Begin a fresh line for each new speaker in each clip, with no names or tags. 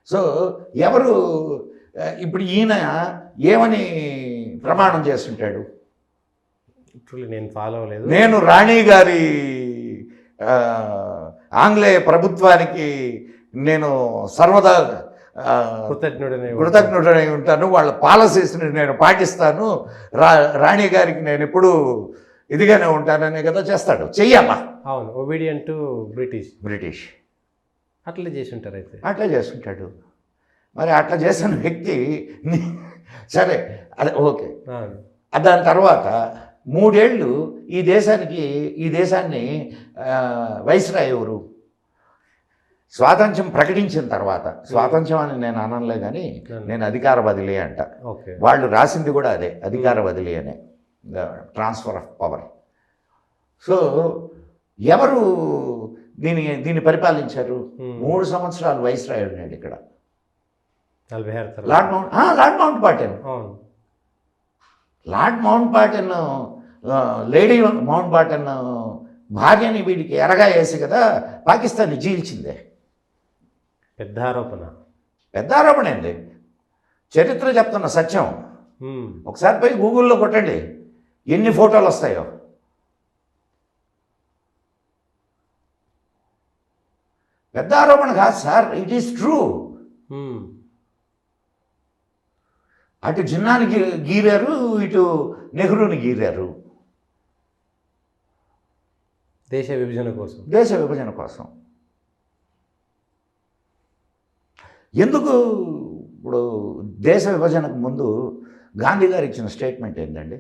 So ఎవరు ఇప్పుడు ఈయన ఏమని ప్రమాణం చేస్తుంటాడు?
నేను ఫాలో అవ్వలేదు.
నేను రాణి గారి ఆంగ్లేయ ప్రభుత్వానికి నేను సర్వదా కృతజ్ఞుడనై ఉంటాను, వాళ్ళ పాలసీస్ని నేను పాటిస్తాను, రాణి గారికి నేను ఎప్పుడు ఇదిగానే ఉంటాననే కదా చేస్తాడు. చెయ్యాలా?
అవును, ఒబీడియంట్ టు
బ్రిటిష్
అట్లా చేసి ఉంటారు. అయితే
అట్లా చేస్తుంటాడు. మరి అట్లా చేసిన వ్యక్తి సరే అదే ఓకే. దాని తర్వాత 3 ఏళ్ళు ఈ దేశాన్ని వైస్రాయ్ ఎవరు? స్వాతంత్ర్యం ప్రకటించిన తర్వాత, స్వాతంత్ర్యం అని నేను అనలే కానీ నేను అధికార బదిలీ అంట. వాళ్ళు రాసింది కూడా అదే, అధికార బదిలీ అనే, ట్రాన్స్ఫర్ ఆఫ్ పవర్. సో ఎవరు దీన్ని పరిపాలించారు? 3 సంవత్సరాలు వైస్రాయ్ ఉన్నాడు ఇక్కడ. Lord Mountbatten. Lord Mountbatten, Lady Mountbatten భార్యని వీడికి ఎరగా వేసి కదా పాకిస్తాన్ని చీల్చిందే.
పెద్ద
ఆరోపణ ఏంది? చరిత్ర చెప్తున్న సత్యం. ఒకసారి పోయి గూగుల్లో కొట్టండి, ఎన్ని ఫోటోలు వస్తాయో. పెద్ద ఆరోపణ కాదు సార్, ఇట్ ఈస్ ట్రూ. అటు జిన్నాని గీరారు, ఇటు నెహ్రూని గీరారు.
దేశ విభజన కోసం.
ఎందుకు? ఇప్పుడు దేశ విభజనకు ముందు గాంధీ గారు ఇచ్చిన స్టేట్మెంట్ ఏంటండి?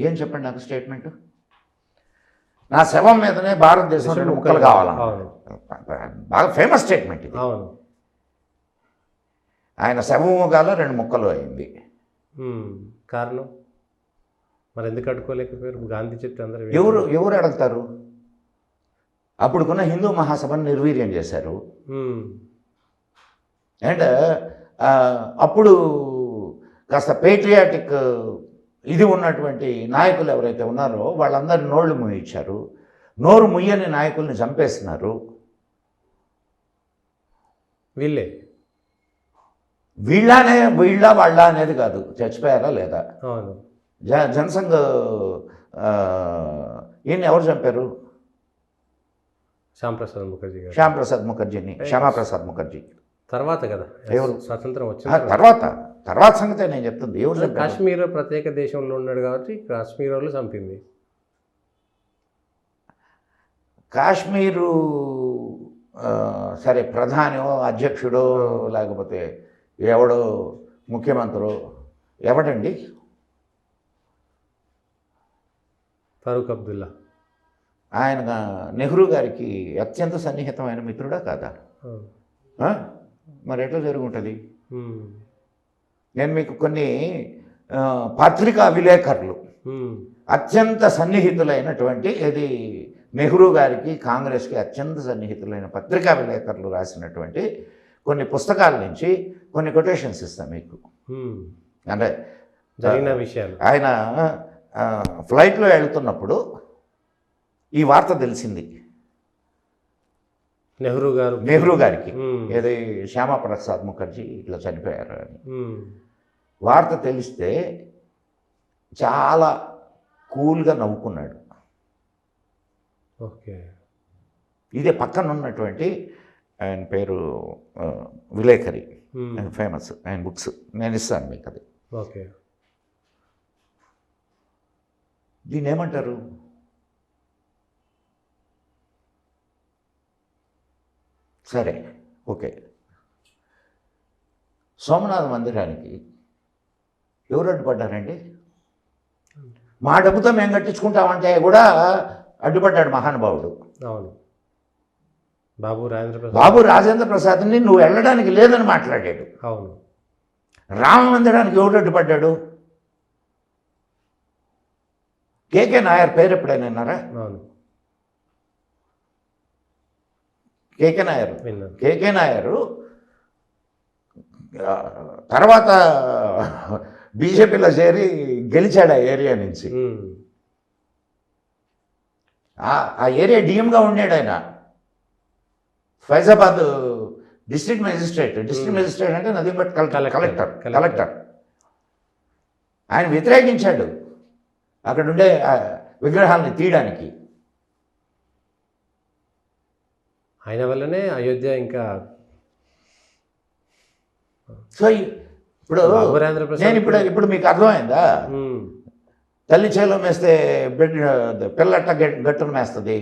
ఏం చెప్పండి నాకు స్టేట్మెంట్? నా శవం మీదనే భారతదేశం 2 ముక్కలు కావాలా. బాగా ఫేమస్ స్టేట్మెంట్ ఇది. ఆయన శవము గాల 2 ముక్కలు అయింది.
కారణం మరి ఎందుకు అడ్డుకోలేకపోయారు? గాంధీ చెప్తే అందరూ
ఎవరు అడుగుతారు? అప్పుడుకున్న హిందూ మహాసభను నిర్వీర్యం చేశారు. అండ్ అప్పుడు కాస్త పేట్రియాటిక్ ఇది ఉన్నటువంటి నాయకులు ఎవరైతే ఉన్నారో వాళ్ళందరి నోళ్ళు ముయించారు. నోరు ముయ్యని నాయకుల్ని చంపేస్తున్నారు. వాళ్ళ అనేది కాదు, చచ్చిపోయారా లేదా? జనసంఘ్ ఈయన ఎవరు చంపారు? శ్యాంప్రసాద్ ముఖర్జీని. శ్యామాప్రసాద్ ముఖర్జీ
తర్వాత కదా
ఎవరు?
స్వాతంత్రం వచ్చిన
తర్వాత సంగతే నేను చెప్తుంది. ఎవరు?
కాశ్మీర్ ప్రత్యేక దేశంలో ఉన్నాడు కాబట్టి కాశ్మీర్ వాళ్ళు చంపింది.
కాశ్మీరు సరే, ప్రధాని అధ్యక్షుడో లేకపోతే ఎవడో ముఖ్యమంత్రో ఎవడండి?
ఫరూక్ అబ్దుల్లా.
ఆయన నెహ్రూ గారికి అత్యంత సన్నిహితమైన మిత్రుడా కాదా? మరి ఎట్లా జరుగుంటుంది? నేను మీకు కొన్ని పత్రికా విలేకరులు అత్యంత సన్నిహితులైనటువంటి, ఇది నెహ్రూ గారికి కాంగ్రెస్కి అత్యంత సన్నిహితులైన పత్రికా విలేకరులు రాసినటువంటి కొన్ని పుస్తకాల నుంచి కొన్ని కొటేషన్స్ ఇస్తాను మీకు. అంటే
జరిగిన విషయాలు.
ఆయన ఫ్లైట్లో వెళ్తున్నప్పుడు ఈ వార్త తెలిసింది నెహ్రూ గారికి, ఏది శ్యామాప్రసాద్ ముఖర్జీ ఇట్లా చనిపోయారు అని. వార్త తెలిస్తే చాలా కూల్గా నవ్వుకున్నాడు. ఇదే పక్కన ఉన్నటువంటి ఆయన పేరు విలేకరి, ఆయన ఫేమస్, ఆయన బుక్స్ నేను ఇస్తాను మీకు. అది దీన్ని ఏమంటారు? సరే ఓకే, సోమనాథ మందిరానికి ఎవరు అడ్డుపడ్డారండి? మా డబ్బుతో మేము కట్టించుకుంటామంటే కూడా అడ్డుపడ్డాడు మహానుభావుడు.
అవును,
బాబు రాజేంద్ర ప్రసాద్ని నువ్వు వెళ్ళడానికి లేదని మాట్లాడాడు.
అవును,
రామ మందిరానికి ఎవరు అడ్డుపడ్డాడు? కేకే నాయర్ పేరు ఎప్పుడైనా విన్నారా?
అవును,
కేకే నాయరు తర్వాత బీజేపీలో చేరి గెలిచాడు ఆ ఏరియా నుంచి. ఆ ఏరియా డిఎంగా ఉన్నాడు ఆయన ఫైజాబాద్ డిస్ట్రిక్ట్ మెజిస్ట్రేట్ అంటే నథింగ్ బట్ కలెక్టర్ ఆయన వ్యతిరేకించాడు అక్కడ ఉండే విగ్రహాలని తీయడానికి.
ఆయన వల్లనే అయోధ్య ఇంకా
సో ఇప్పుడు నేను ఇప్పుడు మీకు అర్థమైందా, తల్లి చేలో మేస్తే పిల్లట్ట గట్టును మేస్తుంది.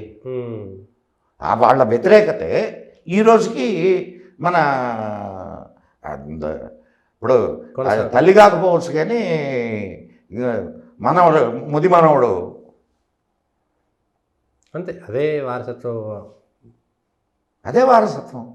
వాళ్ళ వ్యతిరేకతే ఈ రోజుకి మన ఇప్పుడు తల్లి కాకపోవచ్చు కానీ మనవడు ముది మనవడు
అంతే, అదే వారసత్వం.